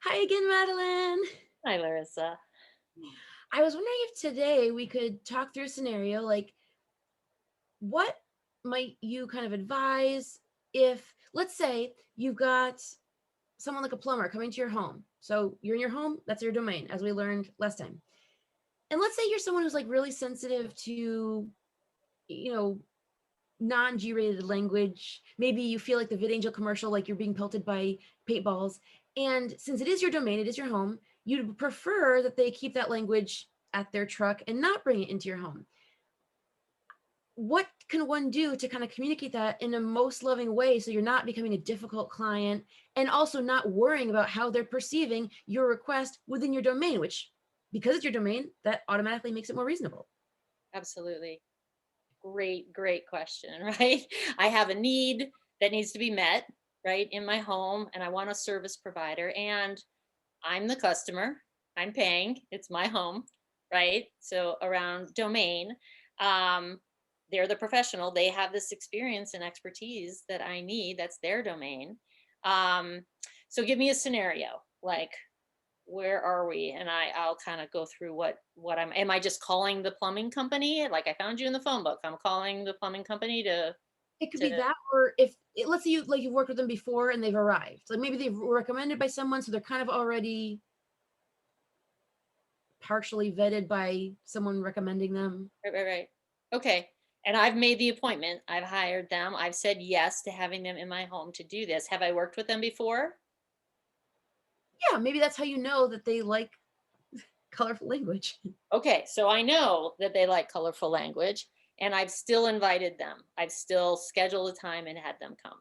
Hi again, Madeline. Hi, Larysa. I was wondering if today we could talk through a scenario like what might you kind of advise if, let's say, you've got someone like a plumber coming to your home. So you're in your home, that's your domain, as we learned last time. And let's say you're someone who's like really sensitive to, you know, non G rated language. Maybe you feel like the VidAngel commercial, like you're being pelted by paintballs. And since it is your domain, it is your home, you'd prefer that they keep that language at their truck and not bring it into your home. What can one do to kind of communicate that in a most loving way so you're not becoming a difficult client and also not worrying about how they're perceiving your request within your domain, which because it's your domain, that automatically makes it more reasonable. Absolutely. Great question, right? I have a need that needs to be met, right, in my home, and I want a service provider, and I'm the customer. I'm paying. It's my home, right? So around domain, um, they're the professional. They have this experience and expertise that I need. That's their domain. Um, so give me a scenario. Like, where are we? And I'll kind of go through what am I just calling the plumbing company? Like I found you in the phone book. I'm calling the plumbing company It could be to that, or if let's say you've worked with them before and they've arrived. Like maybe they've were recommended by someone, so they're kind of already partially vetted by someone recommending them. right. Okay. And I've made the appointment. I've hired them. I've said yes to having them in my home to do this. Have I worked with them before? Yeah, maybe that's how you know that they like colorful language. Okay, so I know that they like colorful language and I've still invited them. I've still scheduled a time and had them come.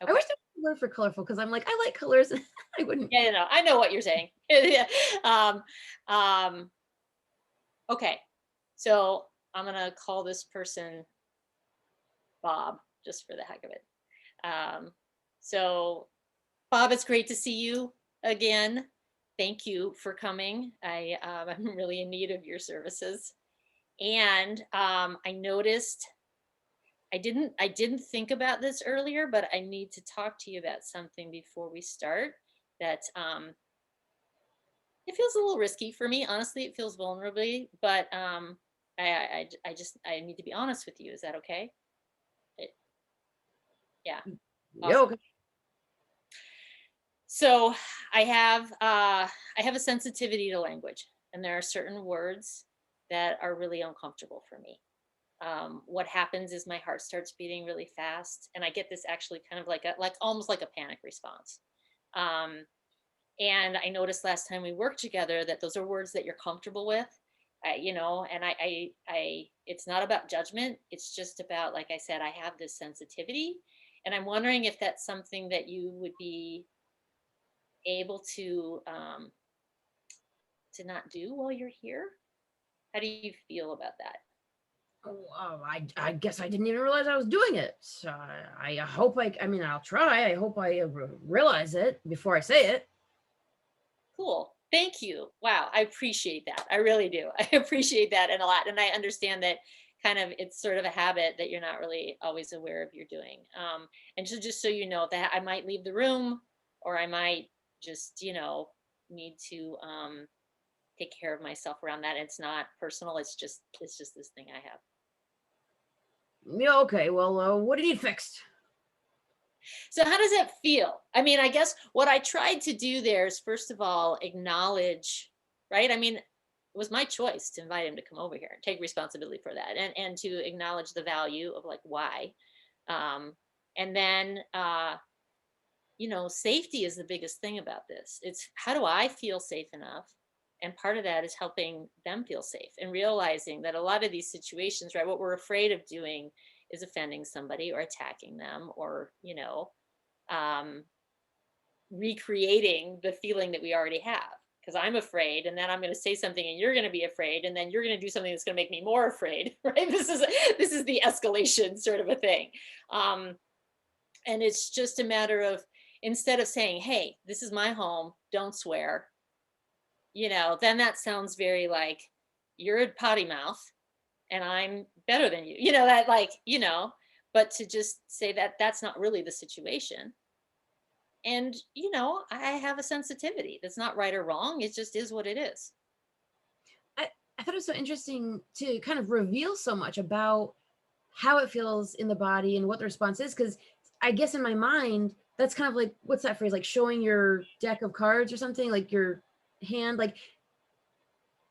I Okay. wish there was a word for colorful because I'm like, I like colors. I wouldn't. Yeah, no, I know what you're saying. Yeah. Um, um, okay. So I'm gonna call this person Bob, just for the heck of it. Um, so Bob, it's great to see you again. Thank you for coming. I'm really in need of your services. And I noticed I didn't think about this earlier, but I need to talk to you about something before we start. That it feels a little risky for me. Honestly, it feels vulnerable, but I need to be honest with you. Is that okay? It, yeah, Yeah, awesome. okay. So I have a sensitivity to language, and there are certain words that are really uncomfortable for me. What happens is my heart starts beating really fast, and I get this actually kind of like almost like a panic response. Um, and I noticed last time we worked together that those are words that you're comfortable with. And it's not about judgment. It's just about, like I said, I have this sensitivity, and I'm wondering if that's something that you would be able to not do while you're here. How do you feel about that? Oh, I guess I didn't even realize I was doing it. So I hope I mean, I'll try. I hope I realize it before I say it. Cool. Thank you. Wow, I appreciate that. I really do. I appreciate that and a lot. And I understand that kind of it's sort of a habit that you're not really always aware of you're doing. And just so you know that I might leave the room, or I might just, need to take care of myself around that. It's not personal. It's just this thing I have. Yeah, okay. Well, what do you need fixed? So how does that feel? I mean, I guess what I tried to do there is first of all acknowledge, right? I mean, it was my choice to invite him to come over here and take responsibility for that, and to acknowledge the value of like why. Um and then safety is the biggest thing about this. It's how do I feel safe enough? And part of that is helping them feel safe and realizing that a lot of these situations, right, what we're afraid of doing is offending somebody or attacking them, or um, recreating the feeling that we already have. Because I'm afraid, and then I'm going to say something, and you're going to be afraid, and then you're going to do something that's going to make me more afraid. Right? This is the escalation sort of a thing, um, and it's just a matter of, instead of saying, "Hey, this is my home, don't swear," then that sounds very like you're a potty mouth, and I'm better than you. That, like. But to just say that that's not really the situation. And, I have a sensitivity that's not right or wrong. It just is what it is. I, I thought it was so interesting to kind of reveal so much about how it feels in the body and what the response is. Because I guess in my mind, that's kind of like, what's that phrase? Like showing your deck of cards or something, like your hand. Like,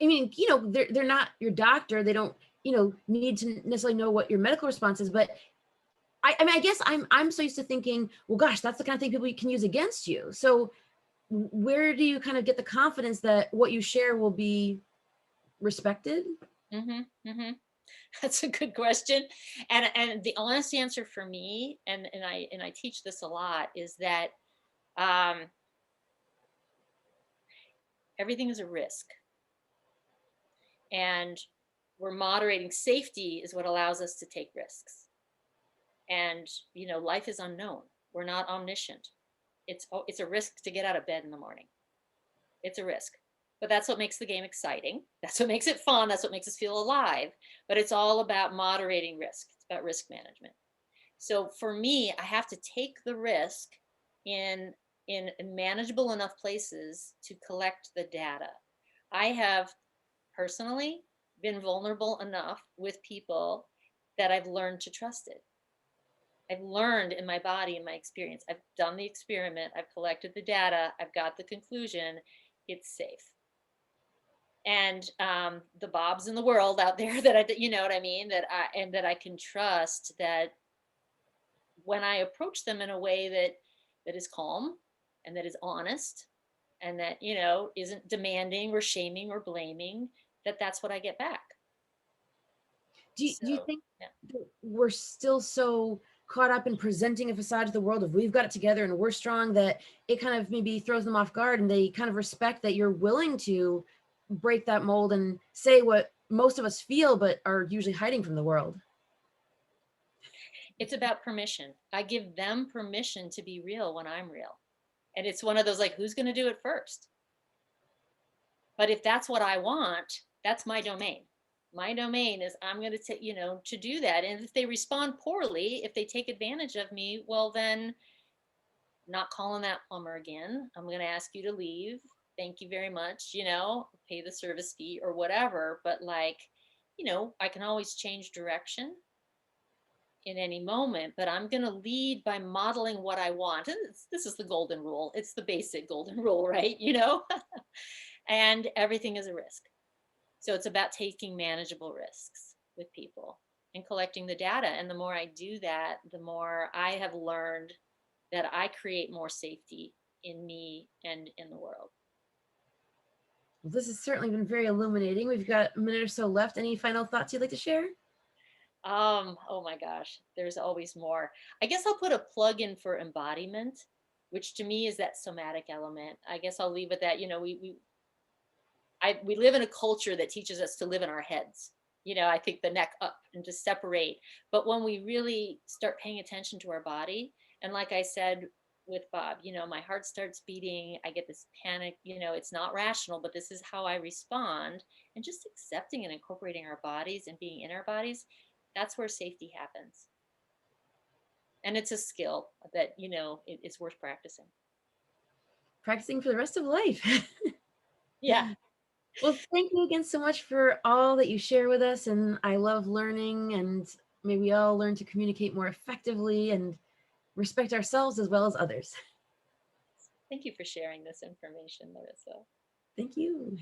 I mean, they're not your doctor. They don't, need to necessarily know what your medical response is. But I mean, I guess I'm so used to thinking, well, gosh, that's the kind of thing people can use against you. So where do you kind of get the confidence that what you share will be respected? Hmm. Hmm. That's a good question. And the honest answer for me, and I teach this a lot, is that um, everything is a risk, and we're moderating. Safety is what allows us to take risks. And life is unknown. We're not omniscient. It's a risk to get out of bed in the morning. It's a risk. But that's what makes the game exciting. That's what makes it fun. That's what makes us feel alive. But it's all about moderating risk. It's about risk management. So for me, I have to take the risk in in manageable enough places to collect the data. I have personally been vulnerable enough with people that I've learned to trust it. I've learned in my body, in my experience. I've done the experiment, I've collected the data, I've got the conclusion, it's safe. And the Bobs in the world out there you know what I mean, that I can trust, that when I approach them in a way that is calm and that is honest and that isn't demanding or shaming or blaming, that's what I get back. Do you So think yeah. that we're still so caught up in presenting a facade to the world of we've got it together and we're strong that it kind of maybe throws them off guard and they kind of respect that you're willing to break that mold and say what most of us feel but are usually hiding from the world? It's about permission. I give them permission to be real when I'm real. And it's one of those, like, who's going to do it first? But if that's what I want, that's my domain. My domain is I'm going to take, to do that. And if they respond poorly, if they take advantage of me, well, then not calling that plumber again. I'm going to ask you to leave. Thank you very much. Pay the service fee or whatever. But like, I can always change direction in any moment, but I'm going to lead by modeling what I want. And this is the golden rule. It's the basic golden rule, right? And everything is a risk. So it's about taking manageable risks with people and collecting the data. And the more I do that, the more I have learned that I create more safety in me and in the world. Well, this has certainly been very illuminating. We've got a minute or so left. Any final thoughts you'd like to share? Oh my gosh, there's always more. I guess I'll put a plug in for embodiment, which to me is that somatic element. I guess I'll leave it that, we live in a culture that teaches us to live in our heads. I think the neck up and to separate. But when we really start paying attention to our body, and like I said with Bob, my heart starts beating, I get this panic, it's not rational, but this is how I respond. And just accepting and incorporating our bodies and being in our bodies, that's where safety happens. And it's a skill that, it's worth practicing. Practicing for the rest of life. Yeah. Well, thank you again so much for all that you share with us. And I love learning, and may we all learn to communicate more effectively and respect ourselves as well as others. Thank you for sharing this information, Larissa. Thank you.